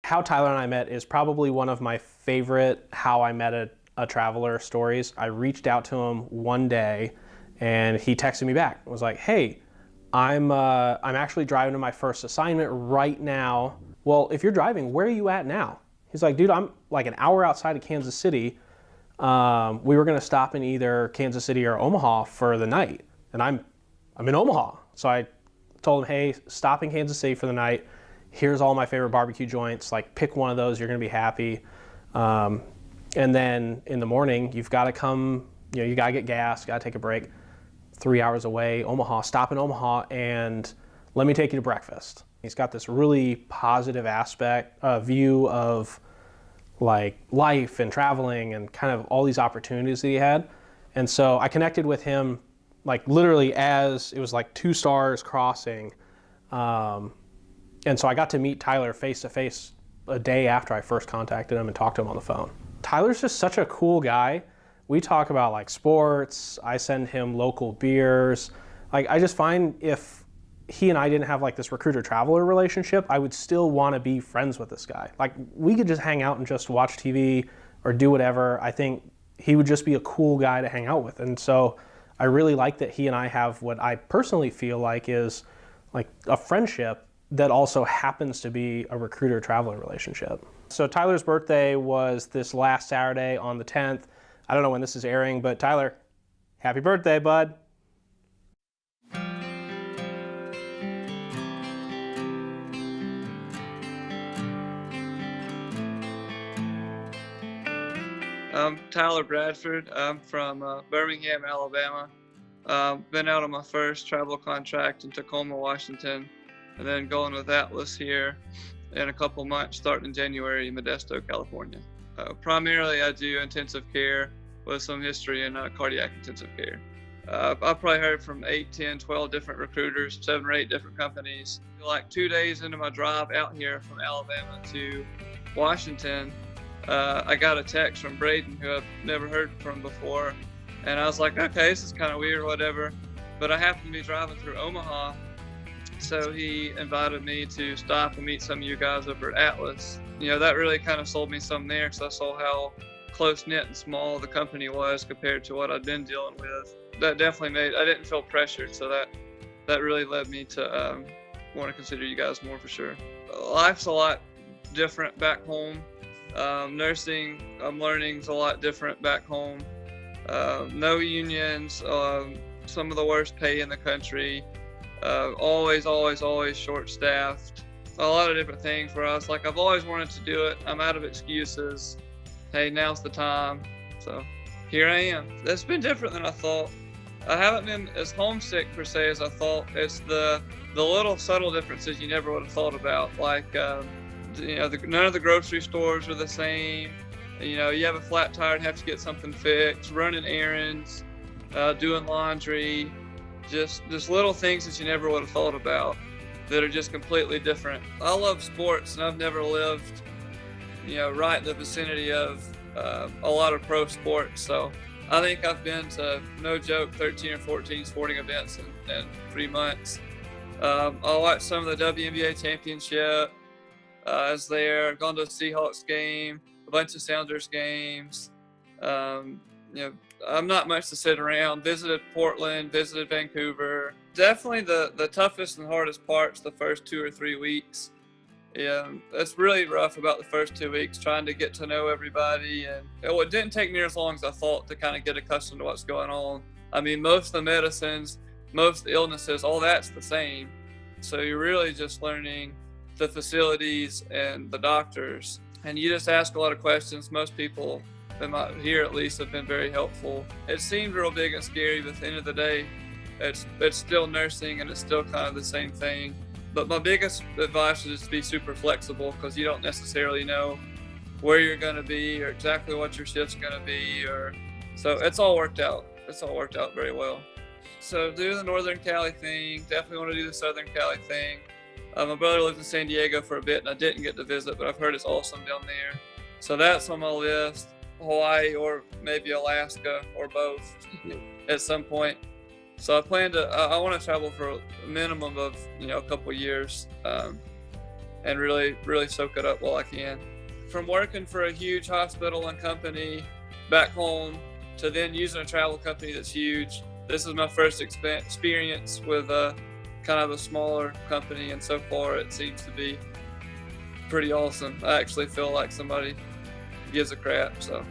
How Tyler and I met is probably one of my favorite how I met a traveler stories. I reached out to him one day and he texted me back. It was like, hey, I'm actually driving to my first assignment right now. Well, if you're driving, where are you at now? He's like, dude, I'm like an hour outside of Kansas City. We were gonna stop in either Kansas City or Omaha for the night. And I'm in Omaha. So I told him, hey, stop in Kansas City for the night. Here's all my favorite barbecue joints. Like, pick one of those, you're gonna be happy. And then in the morning, you've gotta come, you gotta get gas, gotta take a break. 3 hours away, Omaha, stop in Omaha and let me take you to breakfast. He's got this really positive view of like life and traveling and kind of all these opportunities that he had. And so I connected with him like literally as it was like 2 stars crossing. And so I got to meet Tyler face to face a day after I first contacted him and talked to him on the phone. Tyler's just such a cool guy. We talk about like sports. I send him local beers. Like, I just find if he and I didn't have like this recruiter-traveler relationship, I would still want to be friends with this guy. Like, we could just hang out and just watch TV or do whatever. I think he would just be a cool guy to hang out with. And so I really like that he and I have what I personally feel like is like a friendship that also happens to be a recruiter-traveler relationship. So Tyler's birthday was this last Saturday on the 10th. I don't know when this is airing, but Tyler, happy birthday, bud. I'm Tyler Bradford. I'm from Birmingham, Alabama. Been out on my first travel contract in Tacoma, Washington, and then going with Atlas here in a couple months, starting in January in Modesto, California. Primarily, I do intensive care with some history in cardiac intensive care. I've probably heard from 8, 10, 12 different recruiters, 7 or 8 different companies. Like 2 days into my drive out here from Alabama to Washington, I got a text from Braden, who I've never heard from before. And I was like, okay, this is kind of weird or whatever. But I happened to be driving through Omaha. So he invited me to stop and meet some of you guys over at Atlas. That really kind of sold me something there, because I saw how close-knit and small the company was compared to what I'd been dealing with. That definitely I didn't feel pressured, so that really led me to want to consider you guys more for sure. Life's a lot different back home. Nursing, I'm learning, is a lot different back home. No unions, some of the worst pay in the country, always short-staffed. A lot of different things for us. Like, I've always wanted to do it. I'm out of excuses. Hey, now's the time. So here I am. It's been different than I thought. I haven't been as homesick per se as I thought. It's the little subtle differences you never would have thought about. Like, none of the grocery stores are the same. You have a flat tire and have to get something fixed, running errands, doing laundry, just little things that you never would have thought about that are just completely different. I love sports, and I've never lived, right in the vicinity of a lot of pro sports. So I think I've been to, no joke, 13 or 14 sporting events in 3 months. I watched some of the WNBA championship. I was there, gone to a Seahawks game, a bunch of Sounders games. I'm not much to sit around. Visited Portland, visited Vancouver. Definitely the toughest and hardest part's the first 2 or 3 weeks. Yeah, it's really rough about the first 2 weeks, trying to get to know everybody. And it didn't take near as long as I thought to kind of get accustomed to what's going on. I mean, most of the medicines, most of the illnesses, all that's the same. So you're really just learning the facilities and the doctors. And you just ask a lot of questions. Most people here at least have been very helpful. It seemed real big and scary, but at the end of the day, it's still nursing and it's still kind of the same thing. But my biggest advice is to be super flexible, because you don't necessarily know where you're going to be or exactly what your shift's going to be. So it's all worked out. It's all worked out very well. So do the Northern Cali thing. Definitely want to do the Southern Cali thing. My brother lives in San Diego for a bit, and I didn't get to visit, but I've heard it's awesome down there. So that's on my list. Hawaii or maybe Alaska or both at some point. So I want to travel for a minimum of, a couple years. and really soak it up while I can. From working for a huge hospital and company back home to then using a travel company that's huge, this is my first experience with kind of a smaller company, and so far it seems to be pretty awesome. I actually feel like somebody gives a crap, so